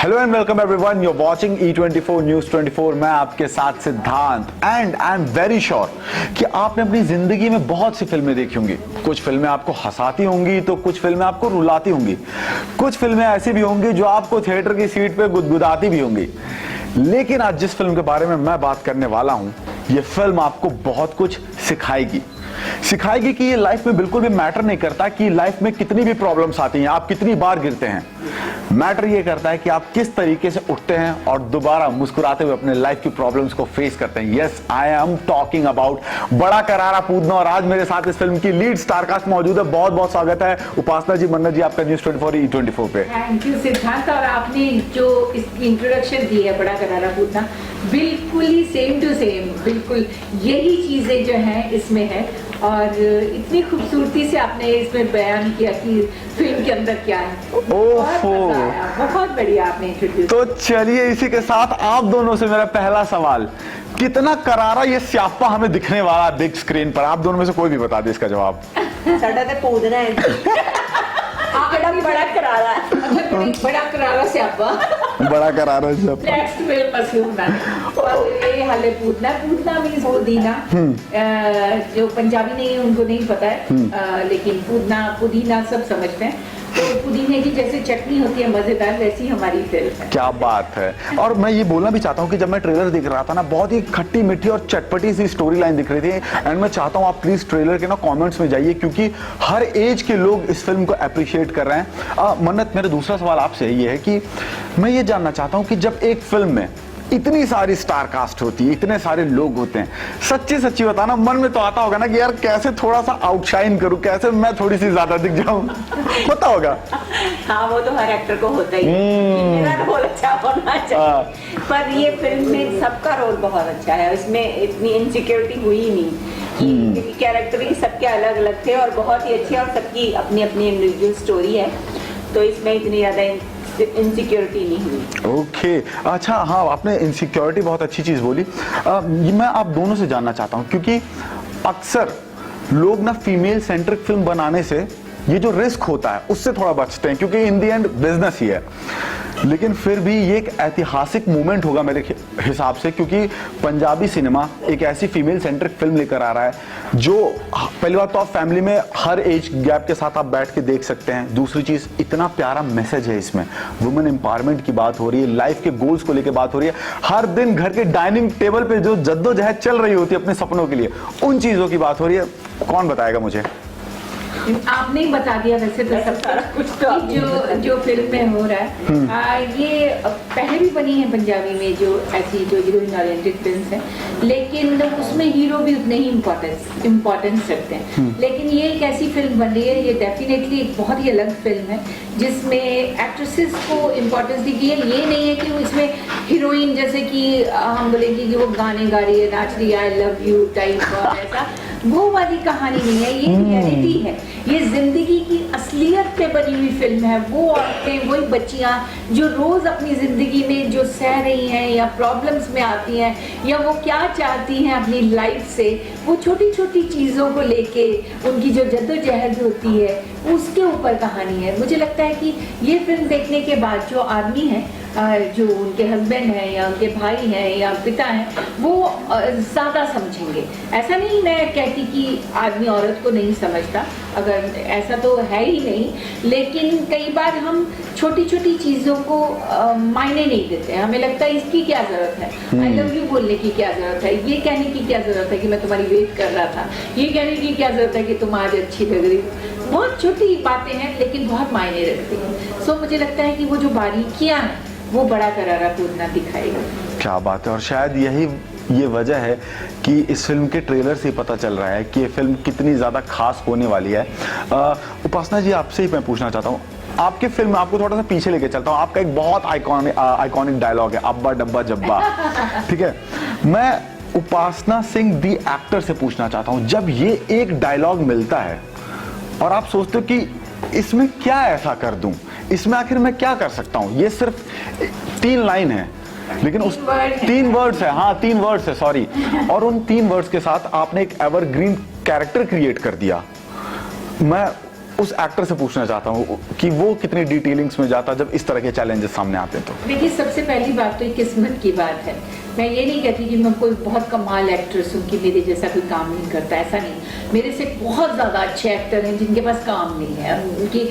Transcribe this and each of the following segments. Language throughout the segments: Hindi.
Hello and welcome everyone, you are watching E24 news 24। मैं आपके साथ Siddhant and I am very sure कि आपने अपनी जिंदगी में बहुत सी फिल्में देखी होंगी। कुछ फिल्में आपको हंसाती होंगी तो कुछ फिल्में आपको रुलाती होंगी, कुछ फिल्में ऐसी भी होंगी जो आपको थिएटर की सीट पे गुदगुदाती भी होंगी। लेकिन आज जिस फिल्म के बारे में मैं बात करने वाला हूं, ये फिल्म आपको बहुत कुछ सिखाएगी कि ये लाइफ में बिल्कुल भी मैटर नहीं करता कि लाइफ में कितनी भी प्रॉब्लम्स आती हैं, आप कितनी बार गिरते हैं। मैटर ये करता है कि आप किस तरीके से उठते हैं और दोबारा मुस्कुराते हुए अपने लाइफ की प्रॉब्लम्स को फेस करते हैं। Yes, I am talking about बड़ा करारा पूतना। और आज मेरे साथ इस फिल्म की लीड स्टारकास्ट मौजूद है। बहुत बहुत स्वागत है उपासना जी, मन्नत जी, आपका न्यूज़ 24 E24 पे। थैंक यू सिद्धांत। और आपने जो इसकी इंट्रोडक्शन दी है बड़ा करारा पूतना, बिल्कुल ही सेम टू सेम, बिल्कुल यही चीजें जो हैं इसमें है। और इतनी खूबसूरती से आपने इसमें बयान किया कि फिल्म के अंदर क्या है। बहुत बढ़िया आपने इंट्रोड्यूस। तो चलिए इसी के साथ आप दोनों से मेरा पहला सवाल, कितना करारा ये स्यापा हमें दिखने वाला बिग स्क्रीन पर? आप दोनों में से कोई भी बता दे इसका जवाब। साडा ते पूजना है बड़ा करारा बड़ा करारा स्यापा, बड़ा करारा स्यापा। नेक्स्ट फिल्म असलूना और ये हाले पूतना मीन्स पुदीना। जो पंजाबी नहीं उनको नहीं पता है, लेकिन पुदीना सब समझते हैं। तो पुदीने की जैसे चटनी होती है मजेदार, वैसी हमारी फिल्म है। क्या बात है। और मैं ये बोलना भी चाहता हूँ कि जब मैं ट्रेलर देख रहा था ना, बहुत ही खट्टी मीठी और चटपटी सी स्टोरी लाइन दिख रही थी। एंड मैं चाहता हूँ आप प्लीज ट्रेलर के ना कमेंट्स में जाइए, क्योंकि हर एज के लोग इस फिल्म को अप्रिशिएट कर रहे हैं। मन्नत, मेरा दूसरा सवाल आपसे ये है कि मैं ये जानना चाहता हूँ कि जब एक फिल्म में इतनी सारी स्टार कास्ट होती है, इतने सारे लोग होते हैं, सच्ची बताना मन में तो आता होगा ना कि यार कैसे थोड़ा सा आउटशाइन करूं, कैसे मैं थोड़ी सी ज्यादा दिख जाऊं। होता होगा। हाँ, वो तो हर एक्टर को होता ही है, मेरा रोल अच्छा होना चाहिए। पर ये फिल्म में सबका रोल बहुत अच्छा है, इसमें इतनी इनसिक्योरिटी हुई ही नहीं क्योंकि कैरेक्टर ही सबके अलग अलग थे और बहुत ही अच्छे, और सबकी अपनी अपनी इंडिविजुअल स्टोरी है, तो इसमें इतनी ज्यादा इनसिक्योरिटी नहीं हुई। ओके, अच्छा, हाँ, आपने इनसिक्योरिटी बहुत अच्छी चीज बोली। मैं आप दोनों से जानना चाहता हूँ, क्योंकि अक्सर लोग ना फीमेल सेंट्रिक फिल्म बनाने से ये जो रिस्क होता है उससे थोड़ा बचते हैं, क्योंकि इन दी एंड बिजनेस ही है। लेकिन फिर भी ये एक ऐतिहासिक मूवमेंट होगा मेरे हिसाब से, क्योंकि पंजाबी सिनेमा एक ऐसी फीमेल सेंट्रिक फिल्म लेकर आ रहा है जो पहली बात तो आप फैमिली में हर एज गैप के साथ आप बैठ के देख सकते हैं। दूसरी चीज, इतना प्यारा मैसेज है इसमें, वुमेन एम्पावरमेंट की बात हो रही है, लाइफ के गोल्स को लेकर बात हो रही है। हर दिन घर के डाइनिंग टेबल पे जो जद्दोजहद चल रही होती है अपने सपनों के लिए, उन चीजों की बात हो रही है। कौन बताएगा मुझे? आपने ही बता दिया वैसे तो सब कुछ। तो जो फिल्म में हो रहा है, ये पहले भी बनी है पंजाबी में जो ऐसी जो हीरोइन ओरिएंटेड फिल्म है, लेकिन उसमें हीरो भी उतने ही इम्पोर्टेंस रखते हैं। लेकिन ये एक ऐसी फिल्म बन रही है, ये डेफिनेटली एक बहुत ही अलग फिल्म है जिसमें एक्ट्रेसेस को इम्पोर्टेंस दी गई है। ये नहीं है कि वो इसमें हीरोइन जैसे कि हम बोलेंगे कि वो गाने गा रही है, नाच रही है, आई लव यू टाइप, ऐसा वो वाली कहानी नहीं है। ये रियलिटी है, ये जिंदगी की असलियत पे बनी हुई फिल्म है। वो औरतें, वही बच्चियां जो रोज अपनी जिंदगी में जो सह रही हैं या प्रॉब्लम्स में आती हैं, या वो क्या चाहती हैं अपनी लाइफ से, वो छोटी छोटी चीजों को लेके उनकी जो जद्दोजहद होती है उसके ऊपर कहानी है। मुझे लगता है कि ये फिल्म देखने के बाद जो आदमी है, जो उनके हस्बैंड हैं या उनके भाई हैं या पिता हैं, वो ज़्यादा समझेंगे। ऐसा नहीं मैं कहती कि आदमी औरत को नहीं समझता, अगर ऐसा तो है ही नहीं, लेकिन कई बार हम छोटी छोटी चीज़ों को मायने नहीं देते हैं। हमें लगता है इसकी क्या ज़रूरत है, आई लव यू बोलने की क्या ज़रूरत है, ये कहने की क्या ज़रूरत है कि मैं तुम्हारी वेट कर रहा था, ये कहने की क्या ज़रूरत है कि तुम आज अच्छी लग रही हो। बहुत छोटी बातें हैं लेकिन बहुत मायने रखती हैं। सो मुझे लगता है कि वो जो बारीकियाँ हैं वो बड़ा करारा पूतना दिखाएगा। क्या बात है। और शायद ये वजह है कि इस फिल्म के ट्रेलर से पता चल रहा है कि ये फिल्म कितनी ज़्यादा खास होने वाली है। उपासना जी, आपसे ही मैं पूछना चाहता हूँ, आपके फिल्म में आपको थोड़ा सा पीछे लेके चलता हूँ। आपका एक बहुत आइकॉनिक डायलॉग है, अब्बा डब्बा जब्बा। ठीक है, मैं उपासना सिंह दी एक्टर से पूछना चाहता हूँ, जब ये एक डायलॉग मिलता है और आप सोचते हो कि इसमें क्या ऐसा कर दूं, इसमें आखिर मैं क्या कर सकता हूं, ये सिर्फ 3 लाइन है लेकिन उस 3 वर्ड्स है, हाँ 3 वर्ड्स है, सॉरी, और उन 3 वर्ड्स के साथ आपने एक एवरग्रीन कैरेक्टर क्रिएट कर दिया। मैं उस एक्टर से पूछना चाहता हूँ कि वो कितनी डिटेलिंग्स में जाता जब इस तरह के चैलेंजेस सामने आते हैं। तो देखिए, सबसे पहली बात तो ये किस्मत की बात है। मैं ये नहीं कहती कि मैं कोई बहुत कमाल एक्ट्रेस हूँ कि मेरे जैसा कोई काम नहीं करता, ऐसा नहीं। मेरे से बहुत ज़्यादा अच्छे एक्टर हैं जिनके पास काम नहीं है, उनकी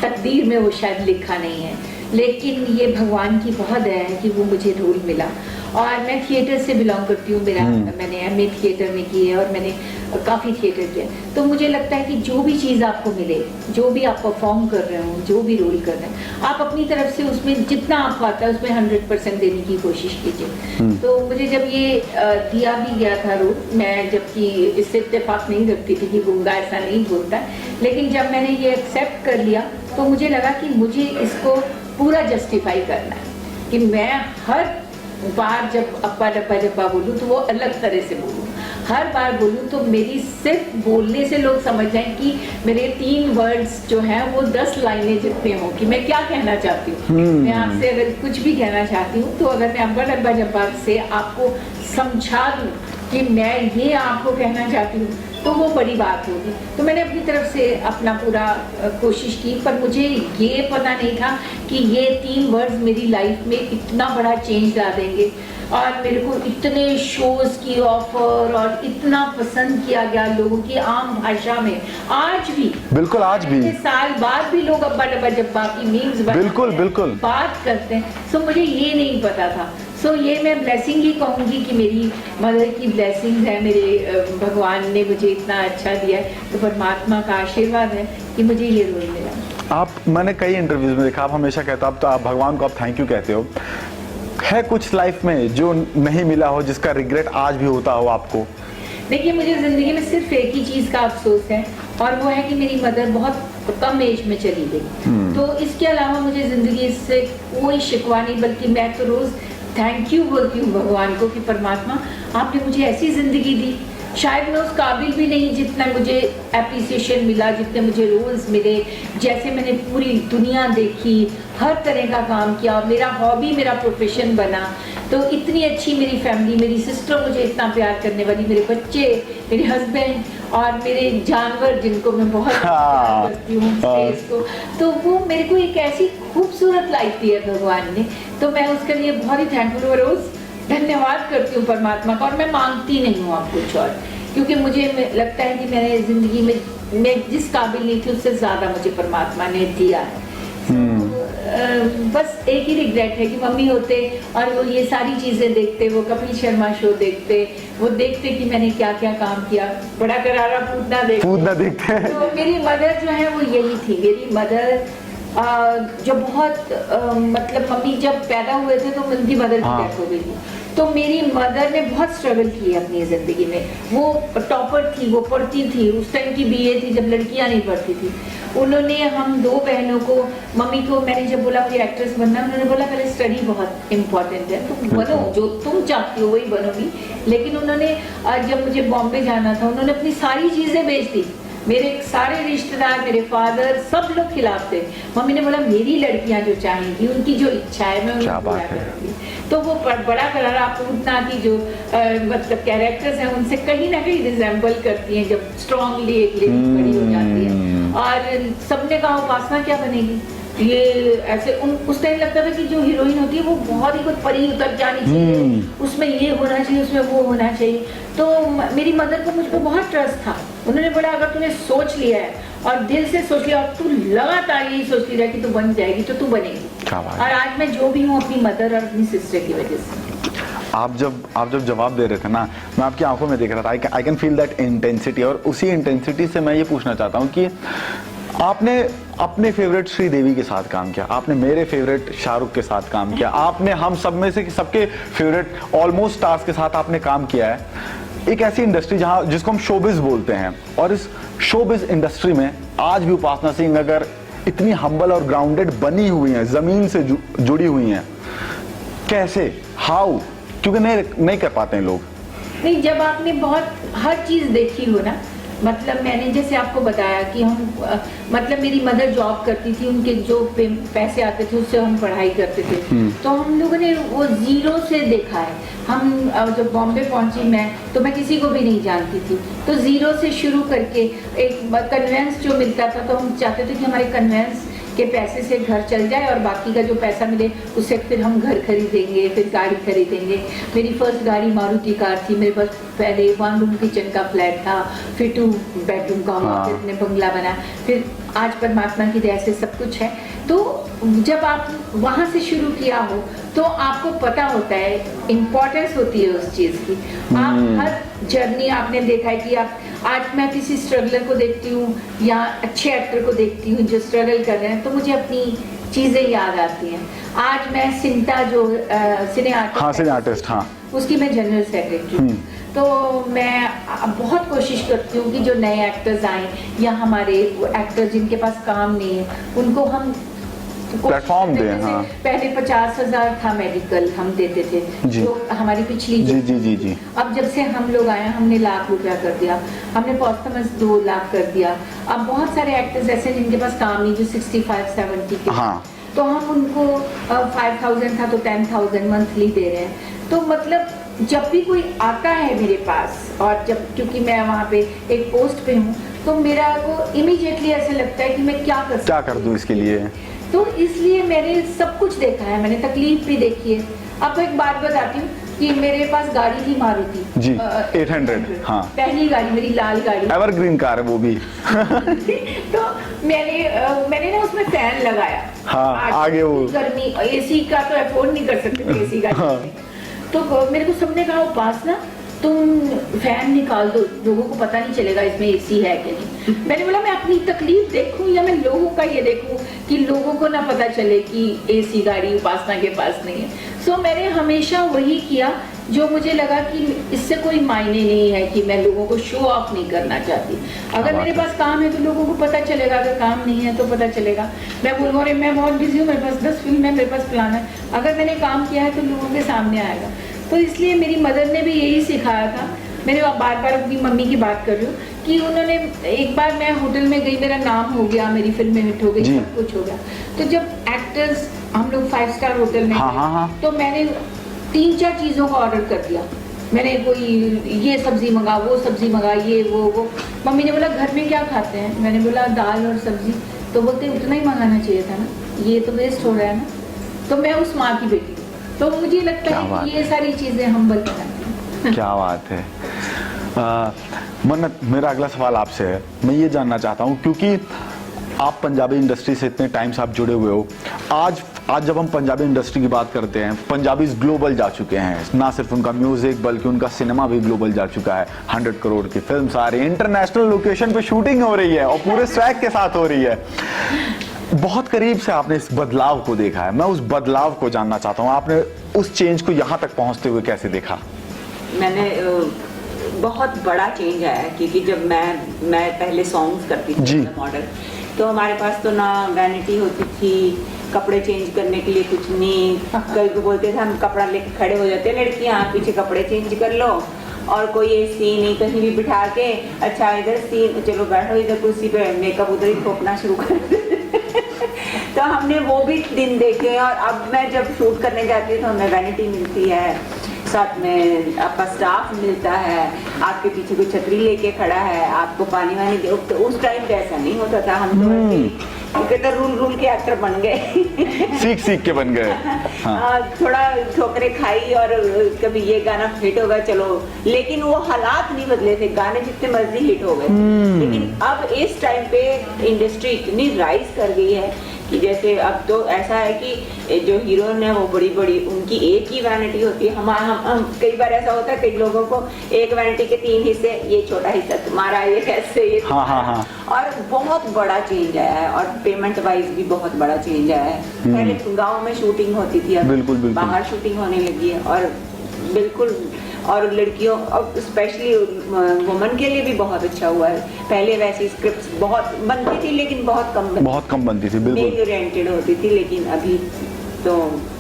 तकदीर में वो शायद लिखा नहीं है, लेकिन ये भगवान की बहुत दया है कि वो मुझे रोल मिला। और मैं थिएटर से बिलोंग करती हूँ, मैंने MA थिएटर में की है और मैंने काफ़ी थिएटर किया। तो मुझे लगता है कि जो भी चीज़ आपको मिले, जो भी आप परफॉर्म कर रहे हो, जो भी रोल कर रहे हैं, आप अपनी तरफ से उसमें जितना आपको आता है उसमें 100% देने की कोशिश कीजिए। तो मुझे जब ये दिया भी गया था रोल, मैं जबकि इससे इत्तेफाक नहीं रखती थी कि गुंगा ऐसा नहीं बोलता, लेकिन जब मैंने ये एक्सेप्ट कर लिया तो मुझे लगा कि मुझे इसको पूरा जस्टिफाई करना है कि मैं हर बार जब अप्पा डब्बा जब्बा बोलूँ तो वो अलग तरह से बोलूँ, हर बार बोलूँ तो मेरी सिर्फ बोलने से लोग समझ जाएं कि मेरे 3 वर्ड्स जो हैं वो 10 लाइनें जितने हों कि मैं क्या कहना चाहती हूँ। मैं आपसे अगर कुछ भी कहना चाहती हूँ तो अगर मैं अप्पा डब्बा जब्बा से आपको समझा दूँ कि मैं ये आपको कहना चाहती हूँ तो वो बड़ी बात होगी। तो मैंने अपनी तरफ से अपना पूरा कोशिश की, पर मुझे ये पता नहीं था कि ये 3 वर्ड्स मेरी लाइफ में इतना बड़ा चेंज ला देंगे। और मेरे को इतने शोज की ऑफर और इतना पसंद किया गया लोगों की आम भाषा में, आज भी, बिल्कुल आज भी, साल बाद भी लोग अब्बा डब्बा जब्बा की मीम्स बिल्कुल बात करते हैं। सो मुझे ये नहीं पता था। सो ये मैं ब्लेसिंग ही कहूँगी कि मेरी मदर की ब्लेसिंग है, मेरे भगवान ने मुझे इतना अच्छा दिया है, तो परमात्मा का आशीर्वाद है कि मुझे ये रोल मिला। मैंने कई इंटरव्यूज में देखा, आप हमेशा कहते हो, आप तो आप भगवान को आप थैंक यू कहते हो। है कुछ लाइफ में जो नहीं मिला हो जिसका रिग्रेट आज भी होता हो आपको? देखिए, मुझे जिंदगी में सिर्फ एक ही चीज का अफसोस है और वो है कि मेरी मदर बहुत कम एज में चली गई। तो इसके अलावा मुझे जिंदगी से कोई शिकवा नहीं, बल्कि मैं तो रोज थैंक यू बोलती हूँ भगवान को कि परमात्मा आपने मुझे ऐसी जिंदगी दी, शायद मैं उस काबिल भी नहीं जितना मुझे एप्रिसिएशन मिला, जितने मुझे रोल्स मिले, जैसे मैंने पूरी दुनिया देखी, हर तरह का काम किया, मेरा हॉबी मेरा प्रोफेशन बना। तो इतनी अच्छी मेरी फैमिली, मेरी सिस्टर मुझे इतना प्यार करने वाली, मेरे बच्चे, मेरे हस्बैंड और मेरे जानवर जिनको मैं बहुत प्यार करती हूँ स्पेस को, तो वो मेरे को एक ऐसी खूबसूरत लाइफ दी है भगवान ने। तो मैं उसके लिए बहुत ही थैंकफुल हूँ, रोज धन्यवाद करती हूँ परमात्मा का। और मैं मांगती नहीं हूँ आप कुछ और, क्योंकि मुझे लगता है कि मैंने जिंदगी में मैं जिस काबिल नहीं थी उससे ज्यादा मुझे परमात्मा ने दिया है। बस एक ही रिग्रेट है कि मम्मी होते और वो ये सारी चीजें देखते, वो कपिल शर्मा शो देखते, वो देखते कि मैंने क्या क्या काम किया, बड़ा करारा कूदना देखते। तो मेरी मदर जो है वो यही थी। मेरी मदर जो बहुत मतलब मम्मी जब पैदा हुए थे तो उनकी मदर की डेथ हो गई थी। तो मेरी मदर ने बहुत स्ट्रगल की है अपनी ज़िंदगी में। वो टॉपर थी, वो पढ़ती थी, उस टाइम की BA थी जब लड़कियां नहीं पढ़ती थी। उन्होंने हम 2 बहनों को, मम्मी को मैंने जब बोला मुझे एक्ट्रेस बनना, उन्होंने बोला पहले स्टडी बहुत इम्पोर्टेंट है, तुम बनो जो तुम चाहती हो वही बनोगी। लेकिन उन्होंने जब मुझे बॉम्बे जाना था उन्होंने अपनी सारी चीज़ें बेच दी। मेरे सारे रिश्तेदार, मेरे फादर, सब लोग खिलाफ थे। मम्मी ने बोला मेरी लड़कियां जो चाहेंगी, उनकी जो इच्छा है मैं उनको पूरा करूंगी। तो वो बड़ा करारा कूदना की जो मतलब कैरेक्टर्स हैं उनसे कहीं ना कहीं रिजेंबल करती हैं जब स्ट्रांगली एक लेडी बड़ी हो जाती है। और सबने कहा उपासना क्या बनेगी, ये ऐसे उस टाइम लगता था कि जो हीरोइन होती है वो बहुत ही कुछ परी उतर जानी चाहिए, उसमें ये होना चाहिए, उसमें वो होना चाहिए। तो मेरी मदर को मुझ पर बहुत ट्रस्ट था। उन्होंने बोला अगर तूने सोच लिया है और दिल से सोच लिया और तू लगातार यही सोचती रहे कि तू बन जाएगी तो तू बनेगी। और आज मैं जो भी हूँ अपनी मदर और अपनी सिस्टर की वजह से। आप जब जवाब दे रहे थे ना, मैं आपकी आंखों में देख रहा था, I can feel that intensity. और उसी इंटेंसिटी से मैं ये पूछना चाहता हूँ कि आपने अपने फेवरेट श्रीदेवी के साथ काम किया, आपने मेरे फेवरेट शाहरुख के साथ काम किया, आपने हम सब में से सबके फेवरेट ऑलमोस्ट स्टार्स के साथ आपने काम किया है। एक ऐसी इंडस्ट्री जहां जिसको हम शोबिज बोलते हैं, और इस शोबिज इंडस्ट्री में आज भी उपासना सिंह अगर इतनी हम्बल और ग्राउंडेड बनी हुई हैं, जमीन से जुड़ी हुई हैं, कैसे, हाउ? क्योंकि नहीं कर पाते हैं लोग। नहीं, जब आपने बहुत हर चीज देखी हो ना, मतलब मैंने जैसे आपको बताया कि हम मतलब मेरी मदर जॉब करती थी, उनके जो पैसे आते थे उससे हम पढ़ाई करते थे। तो हम लोगों ने वो जीरो से देखा है। हम जब बॉम्बे पहुंची मैं, तो मैं किसी को भी नहीं जानती थी, तो जीरो से शुरू करके एक कन्वेंस जो मिलता था, तो हम चाहते थे कि हमारे कन्वेंस के पैसे से घर चल जाए और बाकी का जो पैसा मिले उससे फिर हम घर खरीदेंगे, फिर गाड़ी खरीदेंगे। मेरी फर्स्ट गाड़ी मारुति कार थी। मेरे पास पहले 1 रूम किचन का फ्लैट था, फिर 2 बेडरूम का हुआ, फिर अपने बंगला बना, फिर आज परमात्मा की दया से सब कुछ है। तो जब आप वहाँ से शुरू किया हो तो आपको पता होता है, इम्पोर्टेंस होती है उस चीज़ की। आप हर जर्नी आपने देखा है कि आप आज मैं किसी स्ट्रगलर को देखती हूँ या अच्छे एक्टर को देखती हूँ जो स्ट्रगल कर रहे हैं, तो मुझे अपनी चीज़ें याद आती हैं। आज मैं सिंटा जो सिने आर्टिस्ट, हाँ, उसकी मैं जनरल सेक्रेटरी हूँ। तो मैं बहुत कोशिश करती हूँ कि जो नए एक्टर्स आए या हमारे एक्टर जिनके पास काम नहीं है उनको हम प्लेटफॉर्म दें। हाँ। पहले 50,000 था मेडिकल हम देते थे, जो हमारी पिछली जी। अब जब से हम लोग आए हमने ₹1,00,000 कर दिया, हमने पॉस्टमस 2 लाख कर दिया। अब बहुत सारे एक्टर्स ऐसे जिनके पास काम नहीं, जो 65-70 के, हाँ। तो हम उनको 5,000 था तो 10,000 मंथली दे रहे हैं। तो मतलब जब भी कोई आता है मेरे पास, और जब क्योंकि मैं वहाँ पे एक पोस्ट पे हूँ, तो मेरा को इमीडिएटली ऐसा लगता है कि मैं क्या कर दूँ इसके लिए। तो इसलिए मैंने सब कुछ देखा है, मैंने तकलीफ भी देखी है। आपको एक बात बताती हूँ कि मेरे पास गाड़ी थी मारुति जी 800, हाँ, पहली गाड़ी मेरी लाल गाड़ी, एवरग्रीन कार है वो भी। तो मैंने ना उसमें फैन लगाया, हाँ, आगे वो गर्मी, एसी का तो अफोर्ड नहीं कर सकते थे एसी गाड़ी। हाँ। तो मेरे को सबने कहा उपासना तुम फैन निकाल दो, लोगों को पता नहीं चलेगा इसमें एसी है कि नहीं। मैंने बोला मैं अपनी तकलीफ देखूं या मैं लोगों का ये देखूं कि लोगों को ना पता चले कि एसी गाड़ी उपासना के पास नहीं है। सो मैंने हमेशा वही किया जो मुझे लगा कि इससे कोई मायने नहीं है, कि मैं लोगों को शो ऑफ नहीं करना चाहती। अगर मेरे पास काम है तो लोगों को पता चलेगा, अगर काम नहीं है तो पता चलेगा। मैं बोलूँ अरे मैं बहुत बिजी हूँ, मेरे पास 10 फिल्म है, मेरे पास प्लान है, अगर मैंने काम किया है तो लोगों के सामने आएगा। तो इसलिए मेरी मदर ने भी यही सिखाया था। मैंने बार बार अपनी मम्मी की बात कर रही हूँ कि उन्होंने, एक बार मैं होटल में गई, मेरा नाम हो गया, मेरी फिल्में हिट हो गई, सब कुछ हो गया। तो जब एक्टर्स हम लोग 5 स्टार होटल में गए, तो मैंने 3-4 चीज़ों का ऑर्डर कर दिया। मैंने कोई ये सब्जी मंगा, वो सब्जी मंगा, ये वो। मम्मी ने बोला घर में क्या खाते हैं? मैंने बोला दाल और सब्जी। तो बोलते उतना ही मंगाना चाहिए था ना, ये तो वेस्ट हो रहा है ना। तो मैं उस माँ की बेटी, तो मुझे लगता है कि ये सारी चीज़ें हम बनाते हैं। क्या बात है। मन्नत, मेरा अगला सवाल आपसे है। मैं ये जानना चाहता हूँ, क्योंकि आप पंजाबी इंडस्ट्री से इतने टाइम से आप जुड़े हुए हो, आज जब हम पंजाबी इंडस्ट्री की बात करते हैं, पंजाबीज ग्लोबल जा चुके हैं। ना सिर्फ उनका म्यूजिक बल्कि उनका सिनेमा भी ग्लोबल जा चुका है। 100 करोड़ की फिल्म आ रही है, इंटरनेशनल लोकेशन पे शूटिंग हो रही है और पूरे स्वैग के साथ हो रही है। बहुत करीब से आपने इस बदलाव को देखा है। मैं उस बदलाव को जानना चाहता हूँ, आपने उस चेंज को यहाँ तक पहुँचते हुए कैसे देखा? मैंने बहुत बड़ा चेंज आया, क्योंकि जब मैं पहले सॉन्ग्स करती थी मॉडल, तो हमारे पास तो ना वैनिटी होती थी, कपड़े चेंज करने के लिए कुछ नहीं। कभी को बोलते थे हम कपड़ा लेके खड़े हो जाते लड़कियां, पीछे कपड़े चेंज कर लो, और कोई ये सीन नहीं, कहीं भी बिठा के अच्छा इधर सीन, चलो बैठो इधर कुर्सी पे, मेकअप उधर ही थोपना शुरू कर। तो हमने वो भी दिन देखे। और अब मैं जब शूट करने जाती हूँ तो हमें वैनिटी मिलती है, साथ में आपका स्टाफ मिलता है, आपके पीछे कोई छतरी लेके खड़ा है, आपको पानी वानी दे। तो उस टाइम पे ऐसा नहीं होता था। हम तो रूल के एक्टर बन गए। सीख के बन गए। हाँ। थोड़ा ठोकरे खाई और कभी ये गाना हिट होगा चलो, लेकिन वो हालात नहीं बदले थे, गाने जितने मर्जी हिट हो गए। लेकिन अब इस टाइम पे इंडस्ट्री इतनी राइज कर गई है कि जैसे अब तो ऐसा है कि जो हीरोइन है वो बड़ी बड़ी, उनकी एक ही वैनिटी होती है। हम कई बार ऐसा होता है, कई लोगों को एक वैनिटी के 3 हिस्से, ये छोटा हिस्सा तुम्हारा, ये कैसे, ये हाँ। और बहुत बड़ा चेंज आया है, और पेमेंट वाइज भी बहुत बड़ा चेंज आया है। पहले गाँव में शूटिंग होती थी, अब बिल्कुल बाहर शूटिंग होने लगी है। और बिल्कुल, और लड़कियों और स्पेशली वुमन के लिए भी बहुत अच्छा हुआ है। पहले वैसी स्क्रिप्ट्स बहुत बनती थी, लेकिन बहुत कम बनती थी, बिल्कुल मेल ओरिएंटेड होती थी। लेकिन अभी तो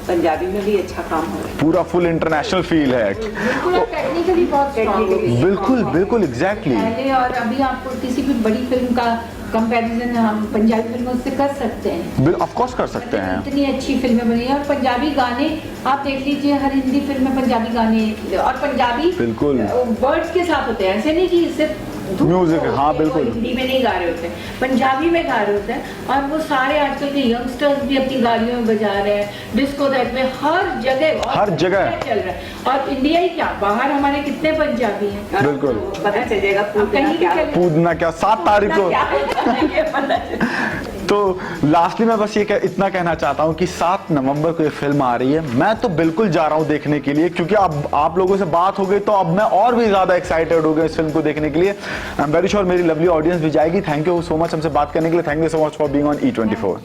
पंजाबी में भी अच्छा काम हो रहा है। पूरा फुल इंटरनेशनल फील है। बिल्कुल टेक्निकली बहुत स्ट्रांग हो गई है। बिल्कुल बिल्कुल एग्जैक्टली। पहले और अभी आप किसी भी बड़ी फिल्म का कंपैरिजन हम पंजाबी फिल्मों से कर सकते हैं। ऑफ कोर्स कर सकते हैं। इतनी अच्छी फिल्में बनी हैं और पंजाबी गाने आप देख लीजिए, हर हिंदी फिल्म में पंजाबी गाने और पंजाबी बिल्कुल वर्ड्स के साथ होते हैं, ऐसे नहीं कि सिर्फ म्यूजिक, हाँ, वो बिल्कुल। हिंदी में नहीं गा रहे होते हैं, पंजाबी में गा रहे होते हैं। और वो सारे आजकल के यंगस्टर्स भी अपनी गाड़ियों में बजा रहे हैं, डिस्को दैट में हर जगह चल रहा है। और इंडिया ही क्या, बाहर हमारे कितने पंजाबी हैं। बिल्कुल। पता चल जाएगा कहीं भी चले- पूजना क्या 7 तारीख को। क्या होता है ये पता चल- तो लास्टली मैं बस ये इतना कहना चाहता हूँ कि 7 नवंबर को ये फिल्म आ रही है। मैं तो बिल्कुल जा रहा हूँ देखने के लिए, क्योंकि अब आप लोगों से बात हो गई तो अब मैं और भी ज्यादा एक्साइटेड हो गया इस फिल्म को देखने के लिए। आई एम वेरी श्योर मेरी लवली ऑडियंस भी जाएगी। थैंक यू सो मच हमसे बात करने के लिए। Thank you so much for being on E24।